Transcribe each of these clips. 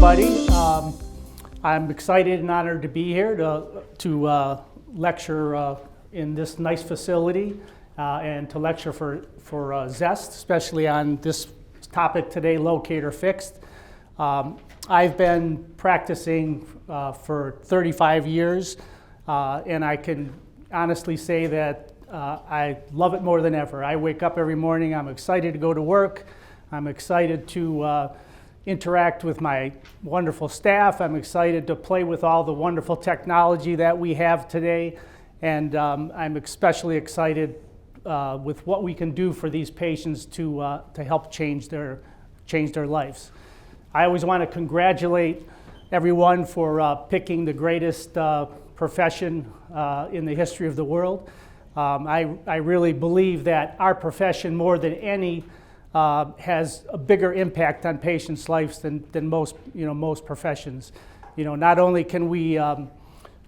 everybody. I'm excited and honored to be here to lecture in this nice facility and to lecture for Zest, especially on this topic today, Locator Fixed. I've been practicing for 35 years and I can honestly say that I love it more than ever. I wake up every morning, I'm excited to go to work, I'm excited to interact with my wonderful staff, I'm excited to play with all the wonderful technology that we have today, and I'm especially excited with what we can do for these patients to help change their lives. I always want to congratulate everyone for picking the greatest profession in the history of the world. I really believe that our profession, more than any, has a bigger impact on patients' lives than most professions. Not only can we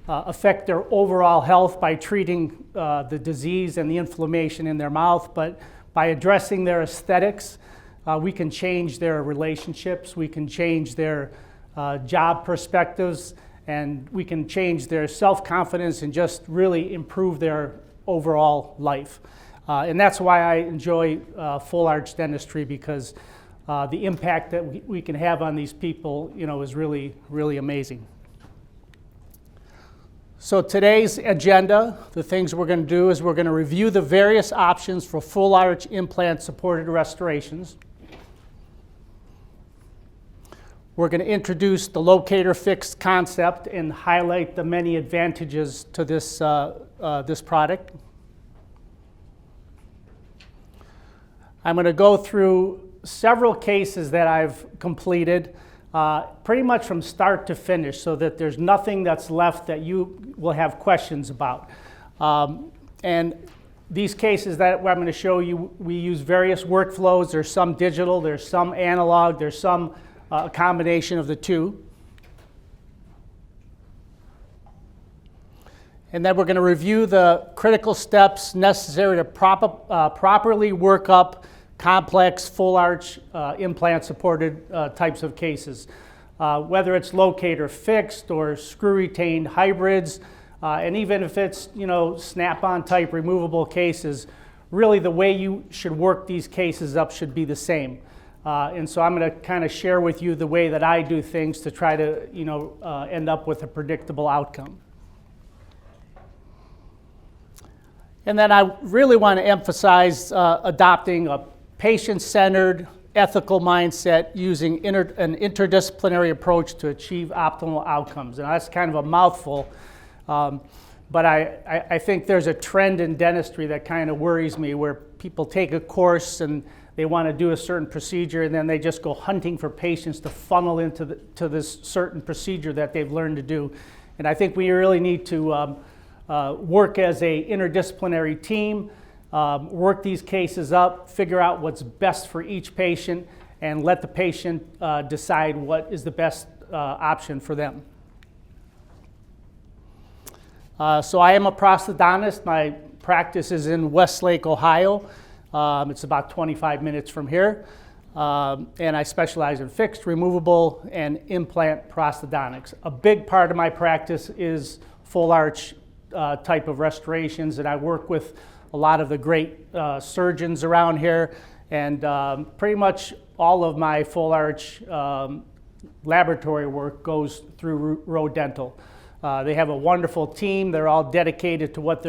affect their overall health by treating the disease and the inflammation in their mouth, but by addressing their aesthetics, we can change their relationships, we can change their job perspectives, and we can change their self-confidence and just really improve their overall life. And that's why I enjoy full arch dentistry, because the impact that we can have on these people, is really, really amazing. So today's agenda, the things we're going to do is we're going to review the various options for full arch implant supported restorations. We're going to introduce the Locator Fixed concept and highlight the many advantages to this product. I'm going to go through several cases that I've completed pretty much from start to finish, so that there's nothing that's left that you will have questions about. And these cases that I'm going to show you, we use various workflows. There's some digital, there's some analog, there's some combination of the two. And then we're going to review the critical steps necessary to properly work up complex full arch implant supported types of cases. Whether it's locator fixed or screw retained hybrids, and even if it's snap-on type removable cases, really the way you should work these cases up should be the same. And so I'm going to kind of share with you the way that I do things to try to end up with a predictable outcome. And then I really want to emphasize adopting a patient-centered, ethical mindset using an interdisciplinary approach to achieve optimal outcomes. And that's kind of a mouthful, but I think there's a trend in dentistry that kind of worries me, where people take a course and they want to do a certain procedure, and then they just go hunting for patients to funnel into this certain procedure that they've learned to do. And I think we really need to work as an interdisciplinary team, work these cases up, figure out what's best for each patient, and let the patient decide what is the best option for them. So I am a prosthodontist. My practice is in Westlake, Ohio. It's about 25 minutes from here. And I specialize in fixed, removable, and implant prosthodontics. A big part of my practice is full arch type of restorations, and I work with a lot of the great surgeons around here, and pretty much all of my full arch laboratory work goes through Rowe Dental. They have a wonderful team. They're all dedicated to what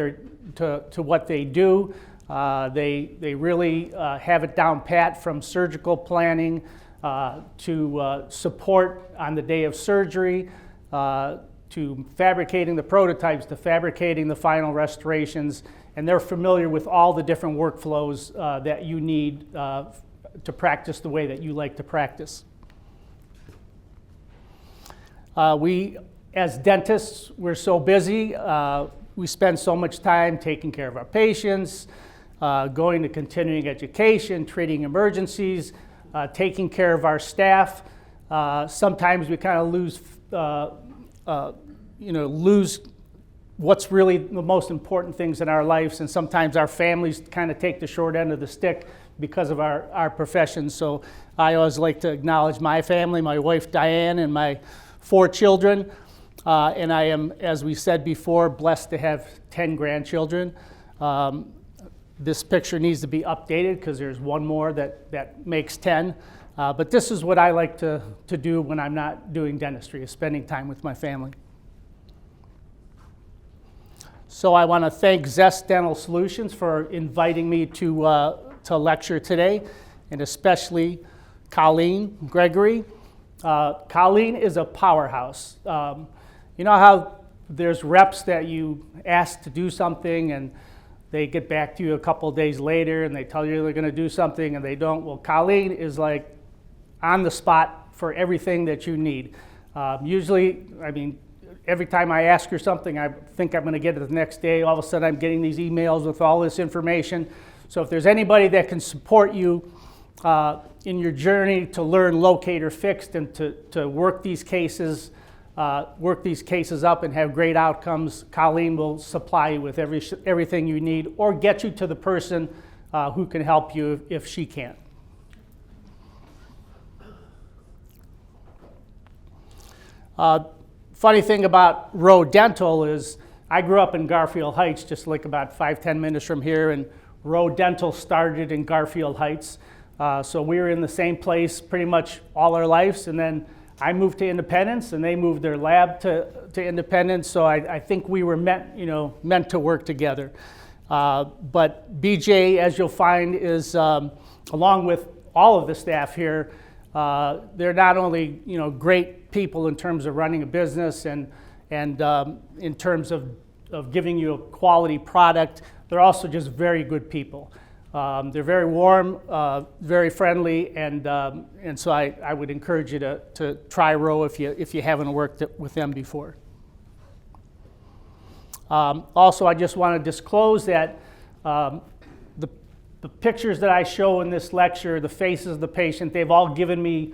they do. They really have it down pat, from surgical planning to support on the day of surgery, to fabricating the prototypes, to fabricating the final restorations, and they're familiar with all the different workflows that you need to practice the way that you like to practice. We, as dentists, we're so busy. We spend so much time taking care of our patients, going to continuing education, treating emergencies, taking care of our staff. Sometimes we kind of lose what's really the most important things in our lives, and sometimes our families kind of take the short end of the stick because of our profession. So I always like to acknowledge my family, my wife Diane, and my 4 children. And I am, as we said before, blessed to have 10 grandchildren. This picture needs to be updated because there's one more that makes 10. But this is what I like to do when I'm not doing dentistry, is spending time with my family. So I want to thank Zest Dental Solutions for inviting me to lecture today, and especially Colleen Gregory. Colleen is a powerhouse. You know how there's reps that you ask to do something and they get back to you a couple of days later and they tell you they're going to do something and they don't? Well, Colleen is like on the spot for everything that you need. Usually, I mean, every time I ask her something, I think I'm going to get it the next day. All of a sudden, I'm getting these emails with all this information. So if there's anybody that can support you in your journey to learn LOCATOR Fixed and to work these cases up and have great outcomes, Colleen will supply you with everything you need, or get you to the person who can help you if she can't. Funny thing about Rowe Dental is I grew up in Garfield Heights, just like about 5-10 minutes from here, and Rowe Dental started in Garfield Heights. So we were in the same place pretty much all our lives, and then I moved to Independence and they moved their lab to Independence, so I think we were meant to work together. But BJ, as you'll find, is along with all of the staff here, they're not only great people in terms of running a business and in terms of giving you a quality product, they're also just very good people. They're very warm, very friendly, and so I would encourage you to try Rowe if you haven't worked with them before. Also, I just want to disclose that the pictures that I show in this lecture, the faces of the patient, they've all given me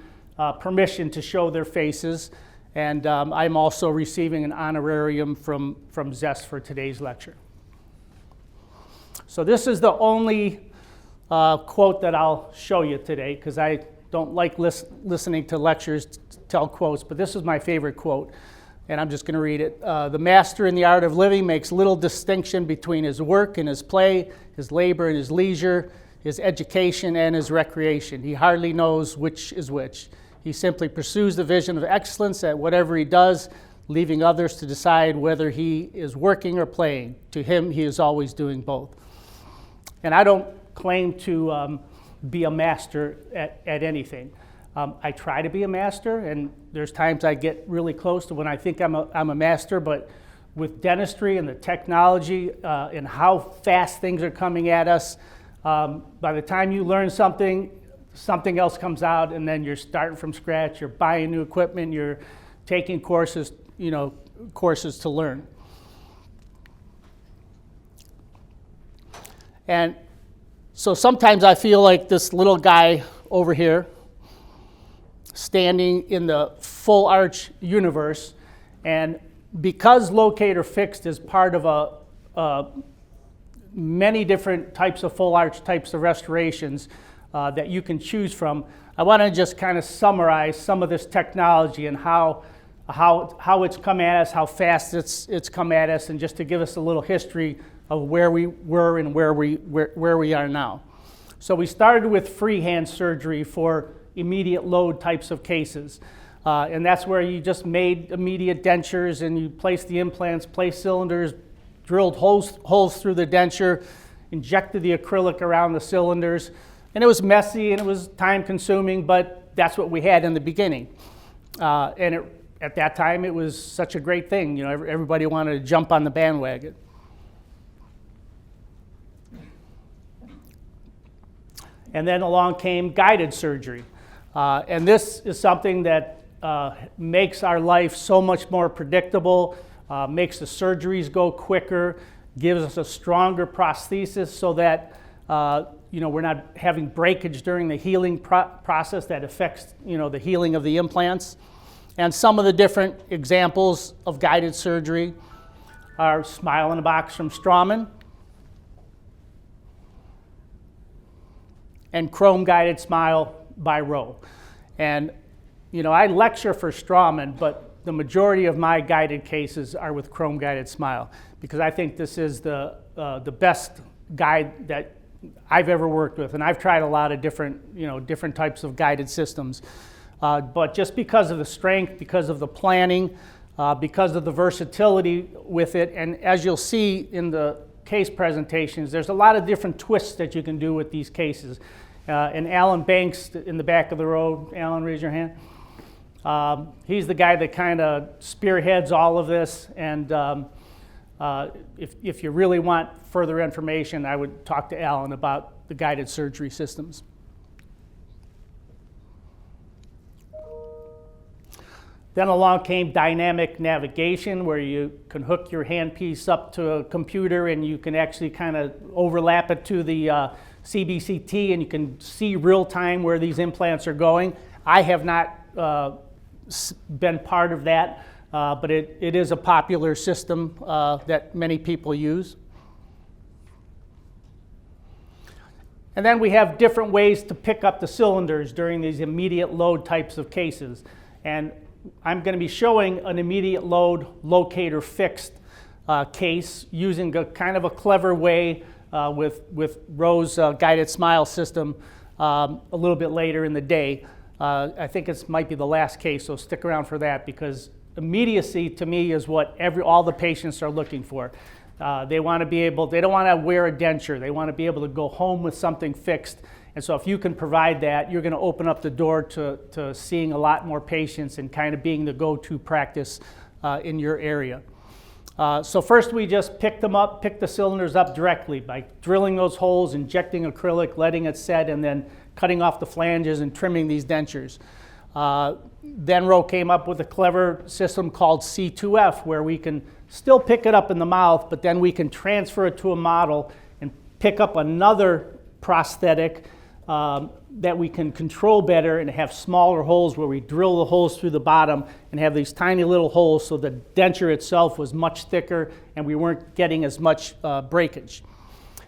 permission to show their faces, and I'm also receiving an honorarium from Zest for today's lecture. So this is the only quote that I'll show you today, because I don't like listening to lectures tell quotes, but this is my favorite quote, and I'm just going to read it. The master in the art of living makes little distinction between his work and his play, his labor and his leisure, his education and his recreation. He hardly knows which is which. He simply pursues the vision of excellence at whatever he does, leaving others to decide whether he is working or playing. To him, he is always doing both. And I don't claim to be a master at anything. I try to be a master, and there's times I get really close to when I think I'm a master, but with dentistry and the technology and how fast things are coming at us, by the time you learn something else comes out, and then you're starting from scratch, you're buying new equipment, you're taking courses to learn. And so sometimes I feel like this little guy over here standing in the full arch universe, and because LOCATOR Fixed is part of many different types of full arch types of restorations that you can choose from, I want to just kind of summarize some of this technology and how it's come at us, how fast it's come at us, and just to give us a little history of where we were and where we are now. So we started with freehand surgery for immediate load types of cases. And that's where you just made immediate dentures and you placed the implants, placed cylinders, drilled holes through the denture, injected the acrylic around the cylinders. And it was messy and it was time consuming, but that's what we had in the beginning. At that time, it was such a great thing. Everybody wanted to jump on the bandwagon. And then along came guided surgery. And this is something that makes our life so much more predictable, makes the surgeries go quicker, gives us a stronger prosthesis so that we're not having breakage during the healing process that affects the healing of the implants. And some of the different examples of guided surgery. our Smile in a Box from Straumann, and Chrome Guided Smile by Rowe. And you know, I lecture for Straumann, but the majority of my guided cases are with Chrome Guided Smile, because I think this is the best guide that I've ever worked with, and I've tried a lot of different types of guided systems. But just because of the strength, because of the planning, because of the versatility with it, and as you'll see in the case presentations, there's a lot of different twists that you can do with these cases. And Alan Banks in the back of the row, Alan, raise your hand. He's the guy that kind of spearheads all of this, and if you really want further information, I would talk to Alan about the guided surgery systems. Then along came dynamic navigation, where you can hook your handpiece up to a computer and you can actually kind of overlap it to the CBCT, and you can see real time where these implants are going. I have not been part of that, but it is a popular system that many people use. And then we have different ways to pick up the cylinders during these immediate load types of cases. And I'm going to be showing an immediate load LOCATOR Fixed case using a kind of a clever way with Rowe's guided smile system a little bit later in the day. I think it might be the last case, so stick around for that, because immediacy to me is what all the patients are looking for. They want to be able, they don't want to wear a denture. They want to be able to go home with something fixed. And so if you can provide that, you're going to open up the door to seeing a lot more patients and kind of being the go-to practice in your area. So first we just pick the cylinders up directly by drilling those holes, injecting acrylic, letting it set, and then cutting off the flanges and trimming these dentures. Then Rowe came up with a clever system called C2F, where we can still pick it up in the mouth, but then we can transfer it to a model and pick up another prosthetic that we can control better and have smaller holes where we drill the holes through the bottom and have these tiny little holes, so the denture itself was much thicker and we weren't getting as much breakage.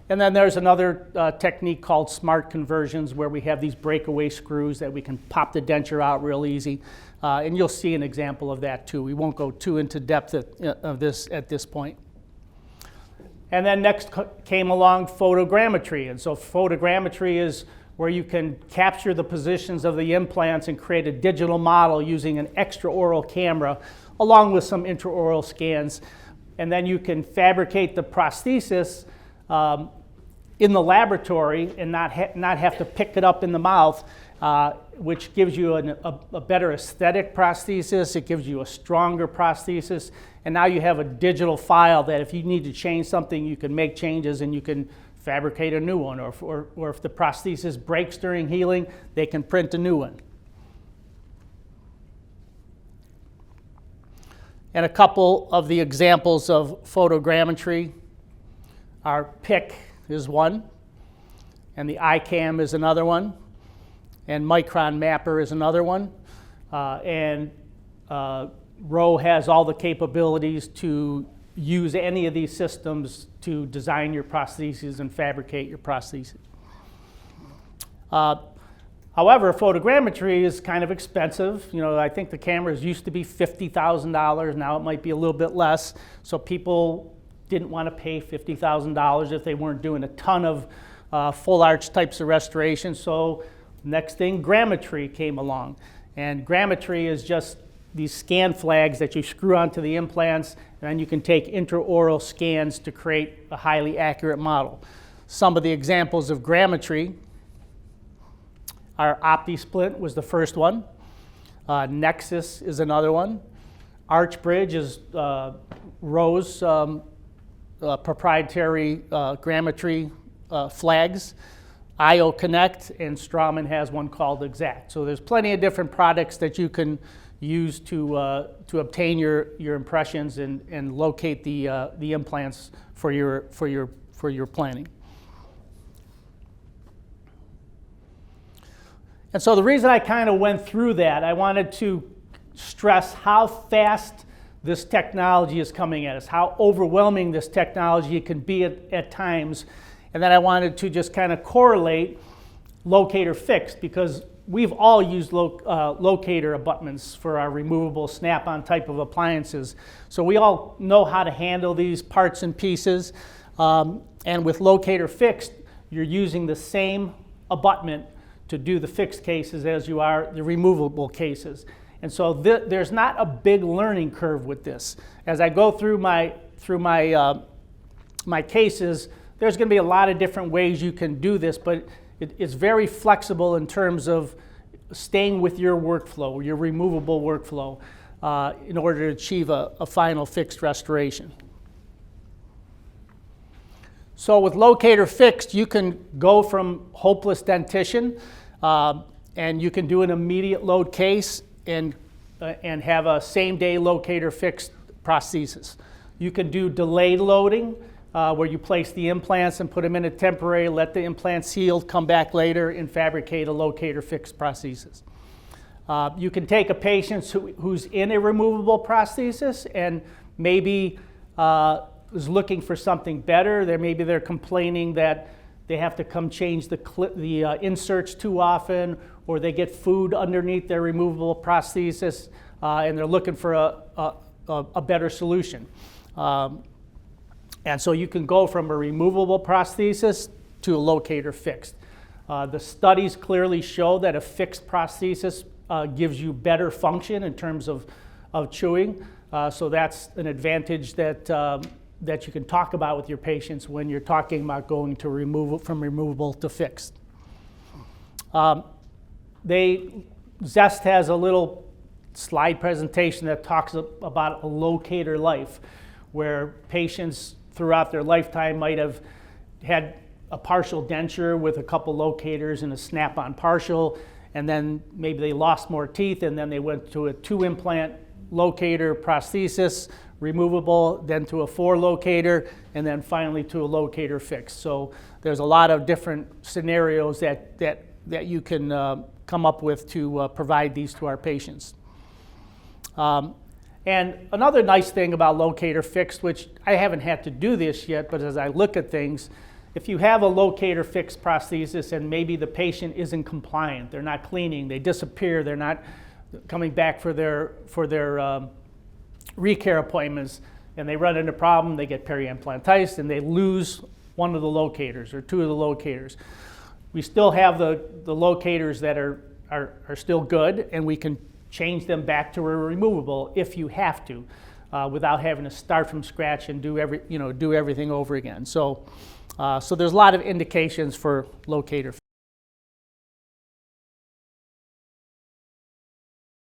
And then there's another technique called smart conversions, where we have these breakaway screws that we can pop the denture out real easy. And you'll see an example of that too. We won't go too into depth of this at this point. And then next came along photogrammetry. And so photogrammetry is where you can capture the positions of the implants and create a digital model using an extraoral camera along with some intraoral scans. And then you can fabricate the prosthesis in the laboratory and not have to pick it up in the mouth, which gives you a better aesthetic prosthesis. It gives you a stronger prosthesis. And now you have a digital file that if you need to change something, you can make changes and you can fabricate a new one. Or if the prosthesis breaks during healing, they can print a new one. And a couple of the examples of photogrammetry are PIC is one, and the iCam is another one, and Micron Mapper is another one. Rowe has all the capabilities to use any of these systems to design your prostheses and fabricate your prostheses. However, photogrammetry is kind of expensive. You know, I think the cameras used to be $50,000. Now it might be a little bit less. So people didn't want to pay $50,000 if they weren't doing a ton of full arch types of restoration. So next thing, grammetry came along. And grammetry is just these scan flags that you screw onto the implants, and then you can take intraoral scans to create a highly accurate model. Some of the examples of grammetry are OptiSplint was the first one. Nexus is another one. ArchBridge is Rowe's proprietary grammetry flags. IO Connect and Straumann has one called Exact. So there's plenty of different products that you can use to obtain your impressions and locate the implants for your planning. And so the reason I kind of went through that, I wanted to stress how fast this technology is coming at us, how overwhelming this technology can be at times. And then I wanted to just kind of correlate LOCATOR Fixed, because we've all used LOCATOR abutments for our removable snap-on type of appliances. So we all know how to handle these parts and pieces. And with LOCATOR Fixed, you're using the same abutment to do the fixed cases as you are the removable cases. And so there's not a big learning curve with this. As I go through my cases, there's going to be a lot of different ways you can do this, but it's very flexible in terms of staying with your workflow, your removable workflow, in order to achieve a final fixed restoration. So with LOCATOR Fixed, you can go from hopeless dentition, and you can do an immediate load case and have a same-day LOCATOR Fixed prosthesis. You can do delayed loading, where you place the implants and put them in a temporary, let the implants heal, come back later and fabricate a LOCATOR Fixed prosthesis. You can take a patient who's in a removable prosthesis and maybe is looking for something better. Maybe they're complaining that they have to come change the inserts too often, or they get food underneath their removable prosthesis, and they're looking for a better solution. And so you can go from a removable prosthesis to a LOCATOR Fixed. The studies clearly show that a fixed prosthesis gives you better function in terms of chewing. So that's an advantage that you can talk about with your patients when you're talking about going to from removable to fixed. Zest has a little slide presentation that talks about a LOCATOR life, where patients throughout their lifetime might have had a partial denture with a couple locators and a snap-on partial, and then maybe they lost more teeth, and then they went to a 2-implant LOCATOR prosthesis, removable, then to a 4-locator, and then finally to a LOCATOR Fixed. So there's a lot of different scenarios that you can come up with to provide these to our patients. And another nice thing about LOCATOR Fixed, which I haven't had to do this yet, but as I look at things, if you have a LOCATOR Fixed prosthesis and maybe the patient isn't compliant, they're not cleaning, they disappear, they're not coming back for their recare appointments, and they run into a problem, they get peri-implantitis, and they lose one of the locators or 2 of the locators. We still have the locators that are still good, and we can change them back to a removable if you have to, without having to start from scratch and do everything over again. So there's a lot of indications for LOCATOR.